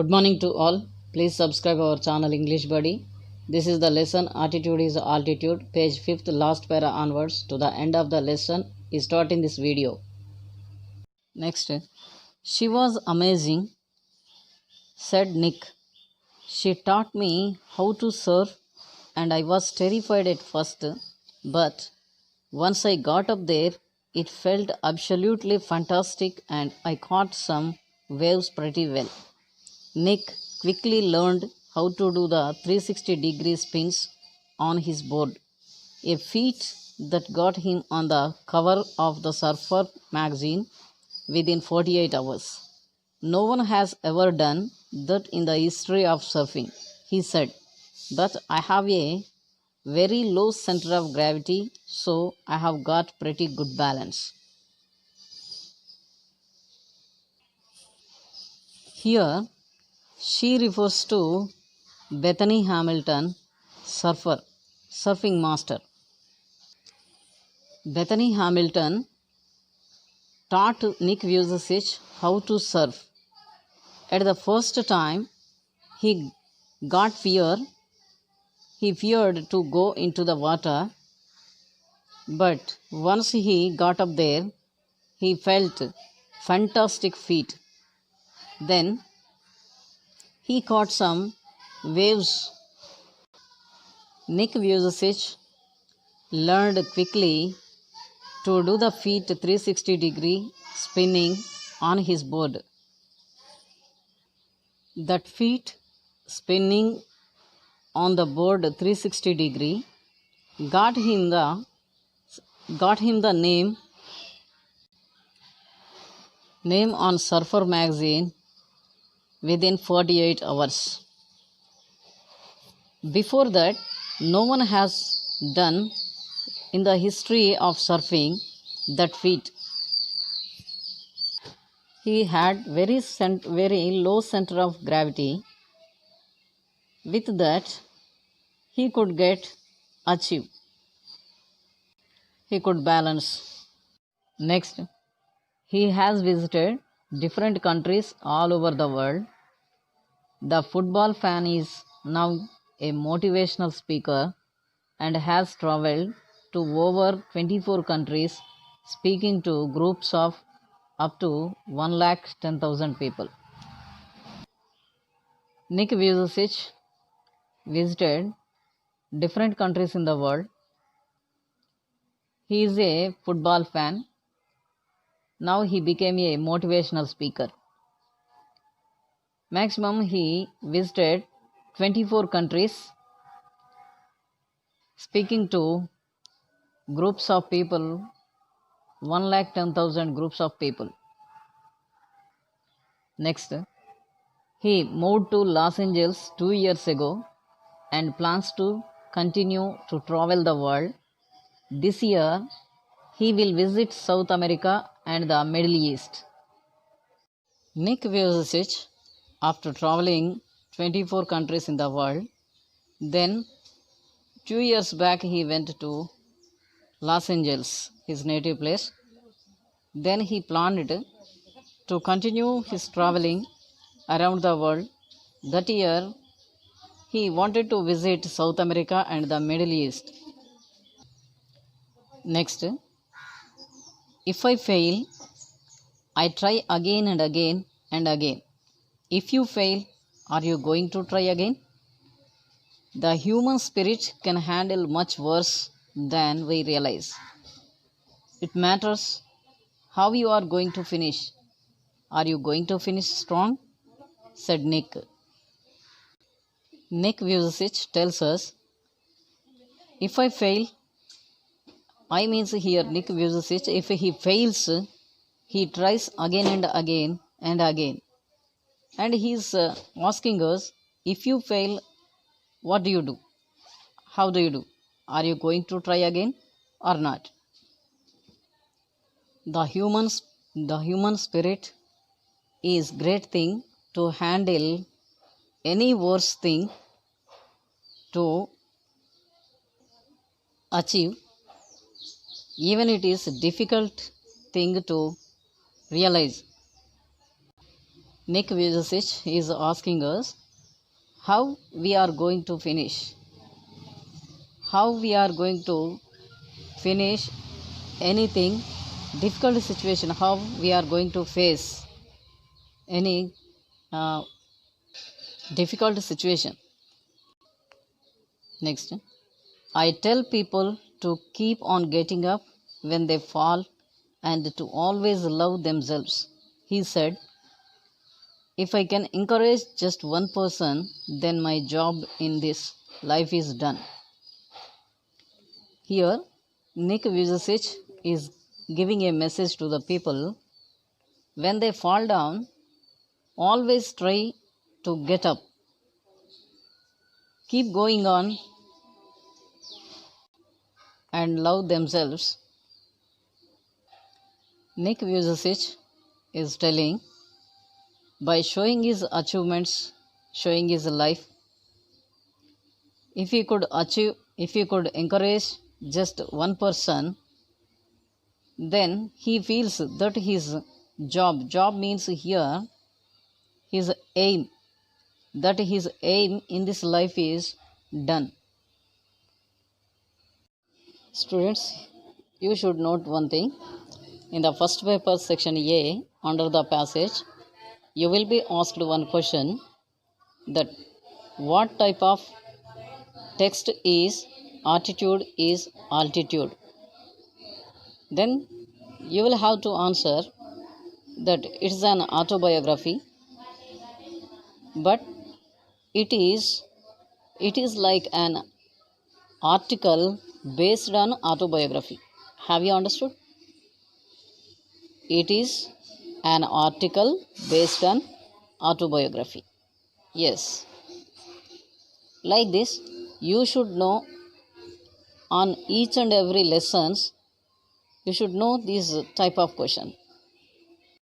Good morning to all. Please subscribe our channel English Buddy. This is the lesson Attitude is Altitude, page 5th, last para onwards to the end of the lesson is taught in this video. Next, she was amazing, said Nick. She taught me how to surf and I was terrified at first, but once I got up there, it felt absolutely fantastic and I caught some waves pretty well. Nick quickly learned how to do the 360-degree spins on his board, a feat that got him on the cover of the Surfer magazine within 48 hours. No one has ever done that in the history of surfing, he said, but I have a very low center of gravity, so I have got pretty good balance. Here, she refers to Bethany Hamilton, surfing master. Bethany Hamilton taught Nick Vujicic how to surf. At the first time, he got fear. He feared to go into the water, but once he got up there, he felt fantastic feet. Then he caught some waves. Nick Vujicic learned quickly to do the feet 360-degree spinning on his board. That feat spinning on the board 360-degree got him the name on Surfer magazine within 48 hours. Before that, no one has done in the history of surfing that feat. He had very low center of gravity. With that, he could achieve. He could balance. Next, he has visited different countries all over the world. The football fan is now a motivational speaker and has traveled to over 24 countries speaking to groups of up to 110,000 people. Nick Vujicic visited different countries in the world. He is a football fan. Now he became a motivational speaker. Maximum he visited 24 countries speaking to groups of people, 110,000 groups of people. Next, he moved to Los Angeles 2 years ago and plans to continue to travel the world. This year, he will visit South America and the Middle East. Nick Vujicic, after traveling 24 countries in the world, then 2 years back he went to Los Angeles, his native place. Then he planned to continue his traveling around the world. That year, he wanted to visit South America and the Middle East. Next, if I fail, I try again and again and again. If you fail, are you going to try again? The human spirit can handle much worse than we realize. It matters how you are going to finish. Are you going to finish strong? Said Nick. Nick Vujicic tells us, if I fail, I means here Nick Vujicic, if he fails, he tries again and again and again. And he is asking us, if you fail, what do you do? How do you do? Are you going to try again or not? The human spirit is great thing to handle any worse thing to achieve. Even it is a difficult thing to realize. Nick Vujicic is asking us how we are going to finish. How we are going to finish anything difficult situation, how we are going to face any difficult situation. Next, I tell people to keep on getting up when they fall and to always love themselves. He said, if I can encourage just one person, then my job in this life is done. Here, Nick Vujicic is giving a message to the people. When they fall down, always try to get up. Keep going on and love themselves. Nick Vujicic is telling, by showing his achievements, showing his life, if he could encourage just one person, then he feels that his job means here his aim, that his aim in this life is done. Students, you should note one thing. In the first paper section A, under the passage, you will be asked one question, that what type of text is attitude is altitude. Then you will have to answer that it is an autobiography, but it is like an article based on autobiography. Have you understood? It is an article based on autobiography. Yes. Like this, you should know on each and every lessons, you should know this type of question.